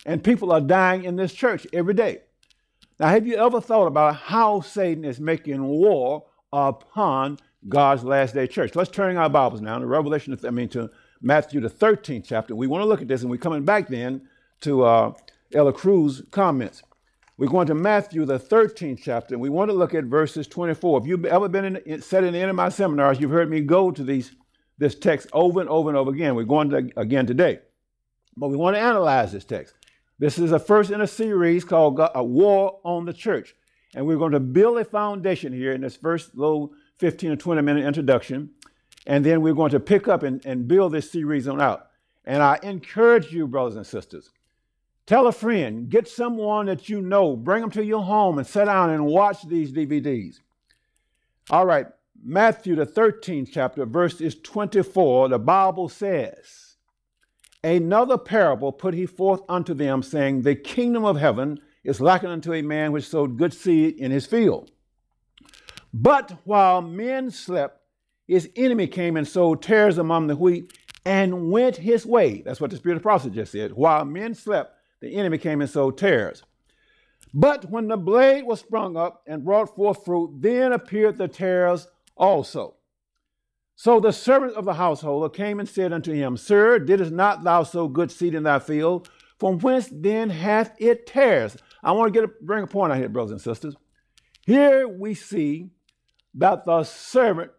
And people are dying in this church every day. Now, have you ever thought about how Satan is making war upon God's last day church? Let's turn our Bibles now to Matthew the 13th chapter. We want to look at this, and we're coming back then to Ella Cruz's comments. We're going to Matthew the 13th chapter, and we want to look at verses 24. If you've ever been sat in any of my seminars, you've heard me go to this text over and over and over again. We're going to again today, but we want to analyze this text. This is the first in a series called A War on the Church. And we're going to build a foundation here in this first little 15 or 20 minute introduction. And then we're going to pick up and build this series on out. And I encourage you, brothers and sisters, tell a friend, get someone that you know, bring them to your home and sit down and watch these DVDs. All right, Matthew the 13th chapter, verse is 24. The Bible says, another parable put he forth unto them, saying, the kingdom of heaven is likened unto a man which sowed good seed in his field. But while men slept, his enemy came and sowed tares among the wheat and went his way. That's what the spirit of prophecy just said. While men slept, the enemy came and sowed tares. But when the blade was sprung up and brought forth fruit, then appeared the tares also. So the servant of the householder came and said unto him, Sir, didst not thou sow good seed in thy field? From whence then hath it tares? I want to bring a point out here, brothers and sisters. Here we see that the servant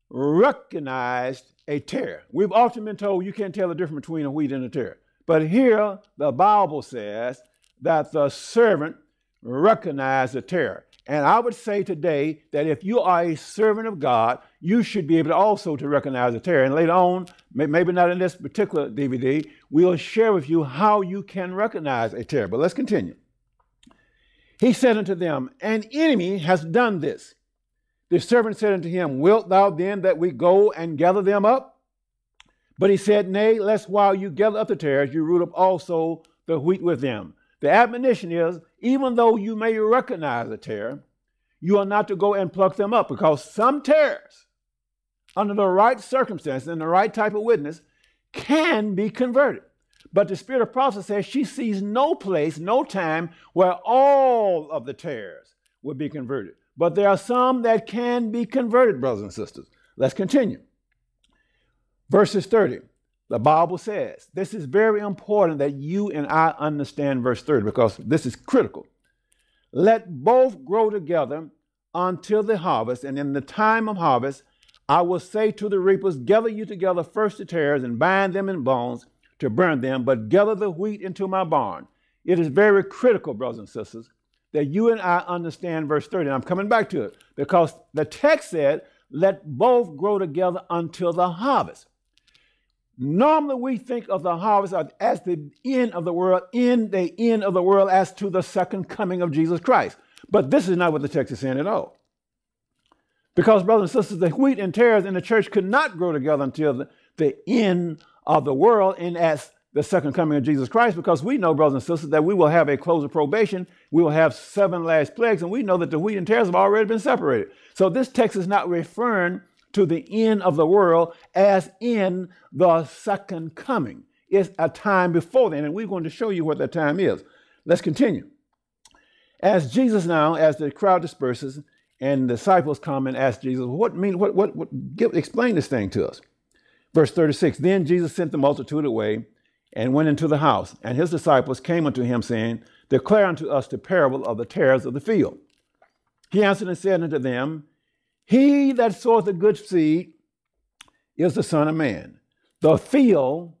recognized a tare. We've often been told you can't tell the difference between a wheat and a tare. But here the Bible says that the servant recognized a tare. And I would say today that if you are a servant of God, you should be able to also to recognize a tare. And later on, maybe not in this particular DVD, we'll share with you how you can recognize a tare. But let's continue. He said unto them, an enemy has done this. The servant said unto him, wilt thou then that we go and gather them up? But he said, nay, lest while you gather up the tares, you root up also the wheat with them. The admonition is, even though you may recognize a tare, you are not to go and pluck them up, because some tares, under the right circumstances and the right type of witness, can be converted. But the spirit of prophecy says she sees no place, no time where all of the tares will be converted. But there are some that can be converted, brothers and sisters. Let's continue. Verses 30. The Bible says, this is very important that you and I understand verse 30, because this is critical. Let both grow together until the harvest, and in the time of harvest, I will say to the reapers, gather you together first the tares and bind them in bonds to burn them, but gather the wheat into my barn. It is very critical, brothers and sisters, that you and I understand verse 30. And I'm coming back to it because the text said, let both grow together until the harvest. Normally, we think of the harvest as the end of the world, as to the second coming of Jesus Christ. But this is not what the text is saying at all. Because, brothers and sisters, the wheat and tares in the church could not grow together until the end of the world and as the second coming of Jesus Christ, because we know, brothers and sisters, that we will have a close of probation. We will have 7 last plagues, and we know that the wheat and tares have already been separated. So this text is not referring to the end of the world as in the second coming. It's a time before then, and we're going to show you what that time is. Let's continue. As the crowd disperses and the disciples come and ask Jesus, explain this thing to us. Verse 36, then Jesus sent the multitude away and went into the house, and his disciples came unto him, saying, declare unto us the parable of the tares of the field. He answered and said unto them, he that soweth the good seed is the Son of Man. The field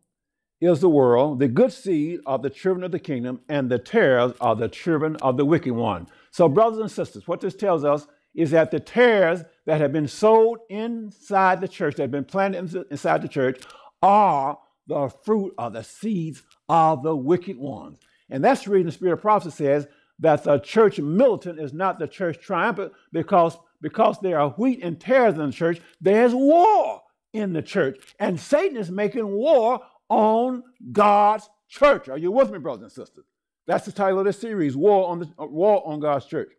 is the world. The good seed are the children of the kingdom, and the tares are the children of the wicked one. So, brothers and sisters, what this tells us is that the tares that have been sowed inside the church, that have been planted inside the church, are the fruit or the seeds of the wicked ones. And that's the reason the spirit of prophecy says that the church militant is not the church triumphant, because there are wheat and tares in the church, there's war in the church. And Satan is making war on God's church. Are you with me, brothers and sisters? That's the title of this series, War on God's Church.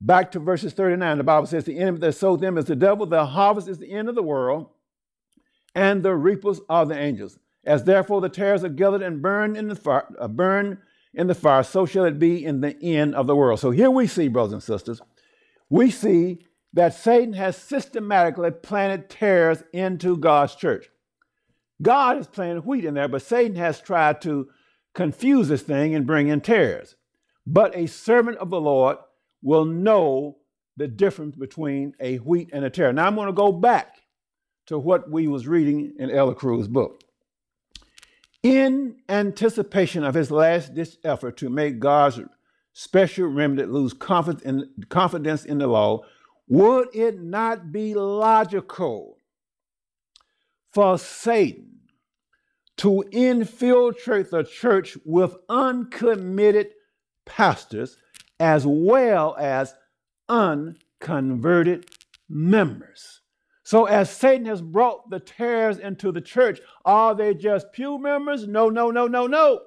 Back to verses 39, the Bible says, the enemy that sowed them is the devil, the harvest is the end of the world, and the reapers are the angels. As therefore the tares are gathered and burned in the fire, so shall it be in the end of the world. So here we see, brothers and sisters, we see that Satan has systematically planted tares into God's church. God is planting wheat in there, but Satan has tried to confuse this thing and bring in tares. But a servant of the Lord will know the difference between a wheat and a tare. Now I'm going to go back to what we was reading in Elder Cruz's book. In anticipation of his last-ditch effort to make God's special remnant lose confidence in the law, would it not be logical for Satan to infiltrate the church with uncommitted pastors as well as unconverted members? So as Satan has brought the tares into the church, are they just pew members? No, no, no, no, no.